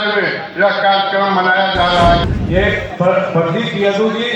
राज्य में यह कार्यक्रम मनाया जा रहा है। ये प्रदीप यादव जी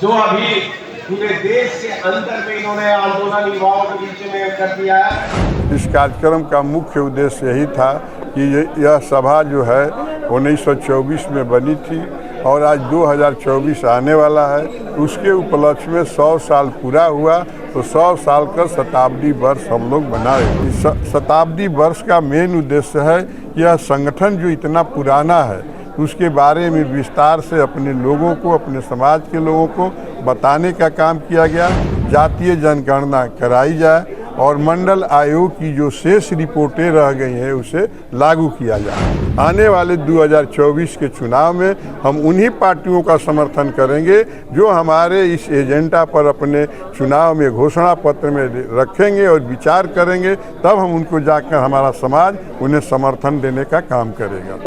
जो अभी पूरे देश के अंदर में इन्होंने आंदोलन युवाओं के बीच में कर दिया है। इस कार्यक्रम का मुख्य उद्देश्य यही था कि यह सभा जो है 1924 में बनी थी और आज 2024 आने वाला है। उसके उपलक्ष्य में 100 साल पूरा हुआ तो 100 साल का शताब्दी वर्ष हम लोग मनाए। इस शताब्दी वर्ष का मेन उद्देश्य है यह संगठन जो इतना पुराना है उसके बारे में विस्तार से अपने लोगों को, अपने समाज के लोगों को बताने का काम किया गया। जातीय जनगणना कराई जाए और मंडल आयोग की जो शेष रिपोर्टें रह गई हैं उसे लागू किया जाए। आने वाले 2024 के चुनाव में हम उन्हीं पार्टियों का समर्थन करेंगे जो हमारे इस एजेंडा पर अपने चुनाव में घोषणा पत्र में रखेंगे और विचार करेंगे, तब हम उनको जाकर हमारा समाज उन्हें समर्थन देने का काम करेगा।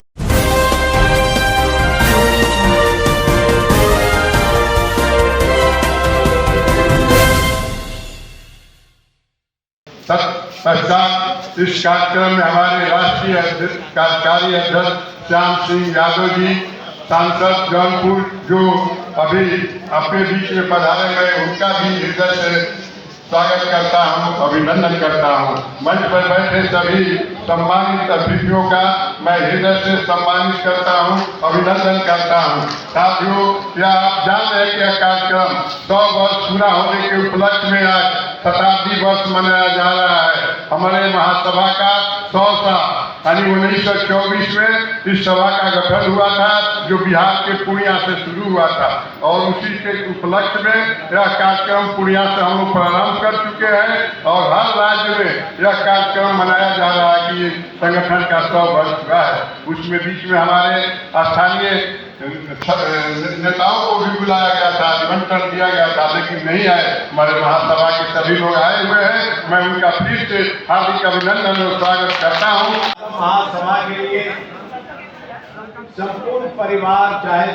तत्पश्चात इस कार्यक्रम में हमारे राष्ट्रीय कार्यकारी अध्यक्ष श्याम सिंह यादव जी, सांसद जौनपुर जो अभी अपने बीच में पधारे गए, उनका भी हृदय से स्वागत करता हूँ, अभिनंदन करता हूँ। मंच पर बैठे सभी सम्मानित अतिथियों का मैं हृदय से सम्मानित करता हूँ, अभिनंदन करता हूँ। साथियों, क्या आप जान रहे हैं कि यह कार्यक्रम 100 वर्ष पूरा होने के उपलक्ष्य में आज शताब्दी वर्ष मनाया जा रहा है। हमारे महासभा का 100 साल यानी 1924 में इस सभा का गठन हुआ था जो बिहार के पूर्णिया से शुरू हुआ था और उसी के उपलक्ष्य में यह कार्यक्रम पूर्णिया से हम लोग प्रारंभ कर चुके हैं और हर राज्य में यह कार्यक्रम मनाया जा रहा है कि संगठन का 100 वर्ष हुआ है। उसमें बीच में हमारे स्थानीय नेताओं को भी बुलाया गया था, निमंत्रण दिया गया था, लेकिन नहीं आए। हमारे महासभा के सभी लोग आए हुए हैं, मैं उनका फिर से हार्दिक अभिनंदन और स्वागत करता हूँ। महासभा के लिए संपूर्ण परिवार, चाहे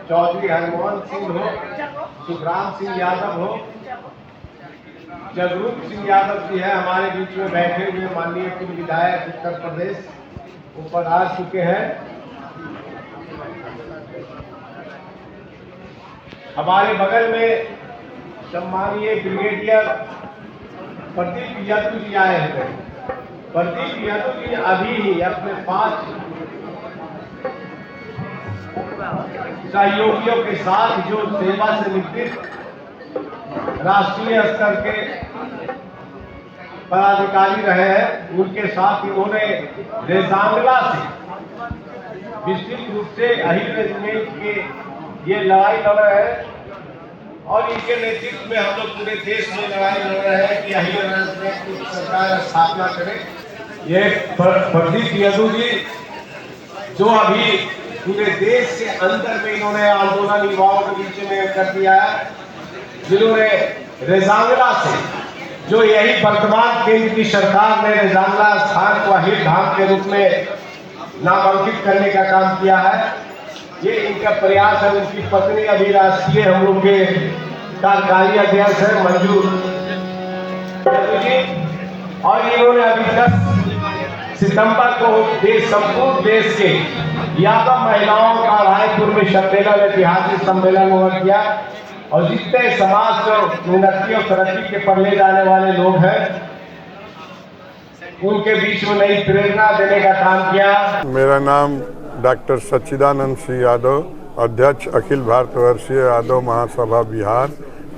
चौधरी हनुमान सिंह हो, सुखराम सिंह यादव हो, जगरूप सिंह यादव जी है हमारे बीच में बैठे हुए, माननीय पूर्व विधायक उत्तर प्रदेश ऊपर आ चुके हैं। हमारे बगल में सम्मानीय ब्रिगेडियर प्रदीप यादव जी आए हैं। प्रदीप यादव जी अभी ही अपने 5 सहयोगियों के साथ जो सेवा से निवृत्त राष्ट्रीय स्तर के पदाधिकारी रहे हैं, उनके साथ इन्होंने रेजांगला से विस्तृत रूप से अहिर रेजिमेंट के ये लड़ाई लड़ रहे हैं और इनके नेतृत्व में हम लोग पूरे देश में लड़ाई लड़ रहे हैं कि अहिर रेजिमेंट की सरकार स्थापना करे। ये प्रदीप यादव जी जो अभी पूरे देश के अंदर में इन्होंने आंदोलन युवाओं के बीच में कर दिया है, जिन्होंने रेजांगला से जो यही वर्तमान केंद्र की सरकार ने रेजांगला स्थान को अहिर धाम के रूप में नामांकित करने का काम किया है, ये इनका प्रयास है। उनकी पत्नी अभी राष्ट्रीय हम लोग के कार्यकारी अध्यक्ष है मंजू जी, और इन्होंने अभी 10 सितंबर को संपूर्ण देश के यादव महिलाओं का रायपुर में सम्मेलन, ऐतिहासिक सम्मेलन हुआ किया और जितने समाज को उन्नति और तरक्की के पर ले जाने वाले लोग हैं उनके बीच में नई प्रेरणा देने का काम किया। मेरा नाम डॉक्टर सच्चिदानंद सिंह यादव, अध्यक्ष अखिल भारतवर्षीय यादव महासभा बिहार।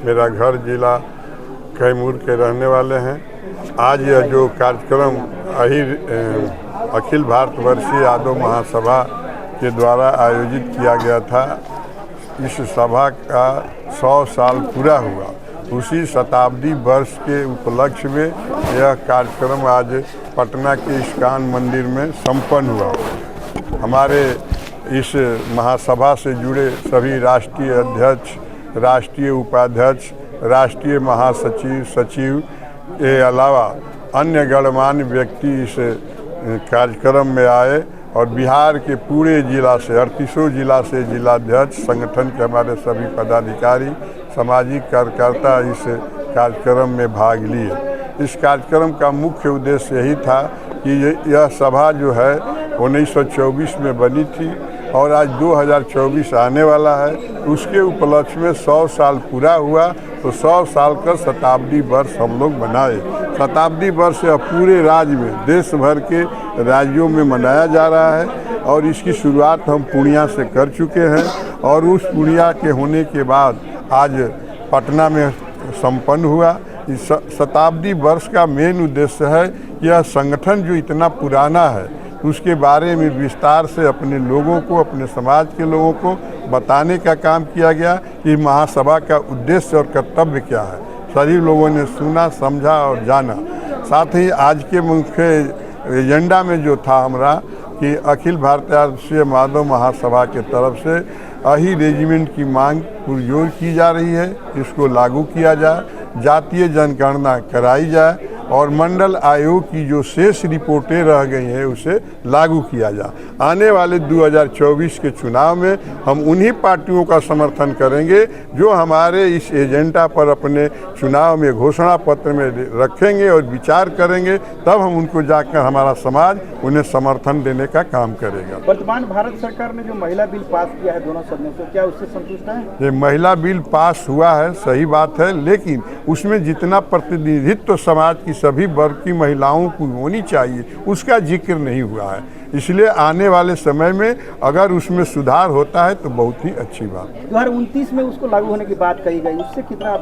मेरा घर जिला कैमूर के रहने वाले हैं। आज यह जो कार्यक्रम अखिल भारतवर्षीय यादव महासभा के द्वारा आयोजित किया गया था, इस सभा का 100 साल पूरा हुआ। उसी शताब्दी वर्ष के उपलक्ष्य में यह कार्यक्रम आज पटना के इस्कॉन मंदिर में संपन्न हुआ। हमारे इस महासभा से जुड़े सभी राष्ट्रीय अध्यक्ष, राष्ट्रीय उपाध्यक्ष, राष्ट्रीय महासचिव, सचिव के अलावा अन्य गणमान्य व्यक्ति इस कार्यक्रम में आए और बिहार के पूरे जिला से 38 जिला से जिलाध्यक्ष, संगठन के हमारे सभी पदाधिकारी, सामाजिक कार्यकर्ता इस कार्यक्रम में भाग लिए। इस कार्यक्रम का मुख्य उद्देश्य यही था कि यह सभा जो है 1924 में बनी थी और आज 2024 आने वाला है। उसके उपलक्ष्य में 100 साल पूरा हुआ, तो 100 साल का शताब्दी वर्ष हम लोग मनाए। शताब्दी वर्ष अब पूरे राज्य में, देश भर के राज्यों में मनाया जा रहा है और इसकी शुरुआत हम पूर्णिया से कर चुके हैं और उस पूर्णिया के होने के बाद आज पटना में संपन्न हुआ। इस शताब्दी वर्ष का मेन उद्देश्य है कि यह संगठन जो इतना पुराना है उसके बारे में विस्तार से अपने लोगों को, अपने समाज के लोगों को बताने का काम किया गया कि महासभा का उद्देश्य और कर्तव्य क्या है। सभी लोगों ने सुना, समझा और जाना। साथ ही आज के मुख्य एजेंडा में जो था हमारा कि अखिल भारतीय राष्ट्रीय माधव महासभा के तरफ से अही रेजिमेंट की मांग पुरजोर की जा रही है, इसको लागू किया जाए, जातीय जनगणना कराई जाए और मंडल आयोग की जो शेष रिपोर्टें रह गई हैं उसे लागू किया जाए। आने वाले 2024 के चुनाव में हम उन्हीं पार्टियों का समर्थन करेंगे जो हमारे इस एजेंडा पर अपने चुनाव में घोषणा पत्र में रखेंगे और विचार करेंगे, तब हम उनको जाकर हमारा समाज उन्हें समर्थन देने का काम करेगा। वर्तमान भारत सरकार ने जो महिला बिल पास किया है दोनों सदनों से, क्या उससे संतुष्ट है? ये महिला बिल पास हुआ है, सही बात है, लेकिन उसमें जितना प्रतिनिधित्व समाज की सभी वर्ग की महिलाओं को होनी चाहिए उसका जिक्र नहीं हुआ है। इसलिए आने वाले समय में अगर उसमें सुधार होता है तो बहुत ही अच्छी बात। 2029 में उसको लागू होने की बात कही गई, उससे कितना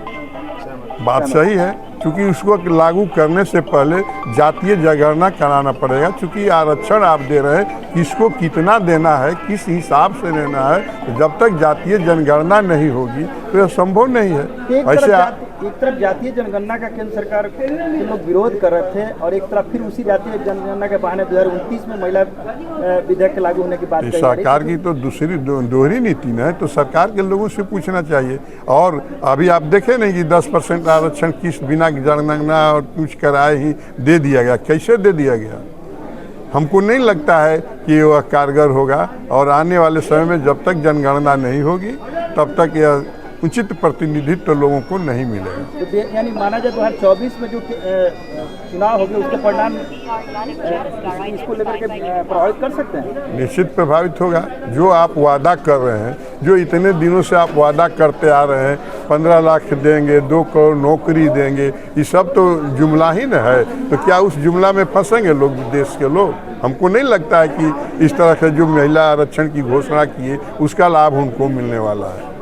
बात सही है, क्योंकि उसको लागू करने से पहले जातीय जनगणना कराना पड़ेगा। क्योंकि आरक्षण आप दे रहे हैं, किसको कितना देना है, किस हिसाब से देना है, तो जब तक जातीय जनगणना नहीं होगी तो यह संभव नहीं है। एक तरफ जातीय जनगणना का केंद्र सरकार के लोग विरोध कर रहे थे और एक तरफ फिर उसी जातीय जनगणना के बहाने 2029 में महिला विधेयक लागू होने की बात। सरकार की तो दूसरी दोहरी नीति न है, तो सरकार के लोगों से पूछना चाहिए। और अभी आप देखें नहीं कि 10% आरक्षण किस बिना जनगणना और कुछ कराए ही दे दिया गया, कैसे दे दिया गया? हमको नहीं लगता है कि वह कारगर होगा और आने वाले समय में जब तक जनगणना नहीं होगी तब तक यह उचित प्रतिनिधित्व लोगों को नहीं मिलेगा। तो यानी माना जाए 2024 में जो चुनाव होंगे उसके परिणाम इसको लेकर के प्रभावित कर सकते हैं? निश्चित प्रभावित होगा। जो आप वादा कर रहे हैं, जो इतने दिनों से आप वादा करते आ रहे हैं, 15 लाख देंगे, 2 करोड़ नौकरी देंगे, ये सब तो जुमला ही न है। तो क्या उस जुमला में फंसेंगे लोग, देश के लोग? हमको नहीं लगता है कि इस तरह से जो महिला आरक्षण की घोषणा की है उसका लाभ उनको मिलने वाला है।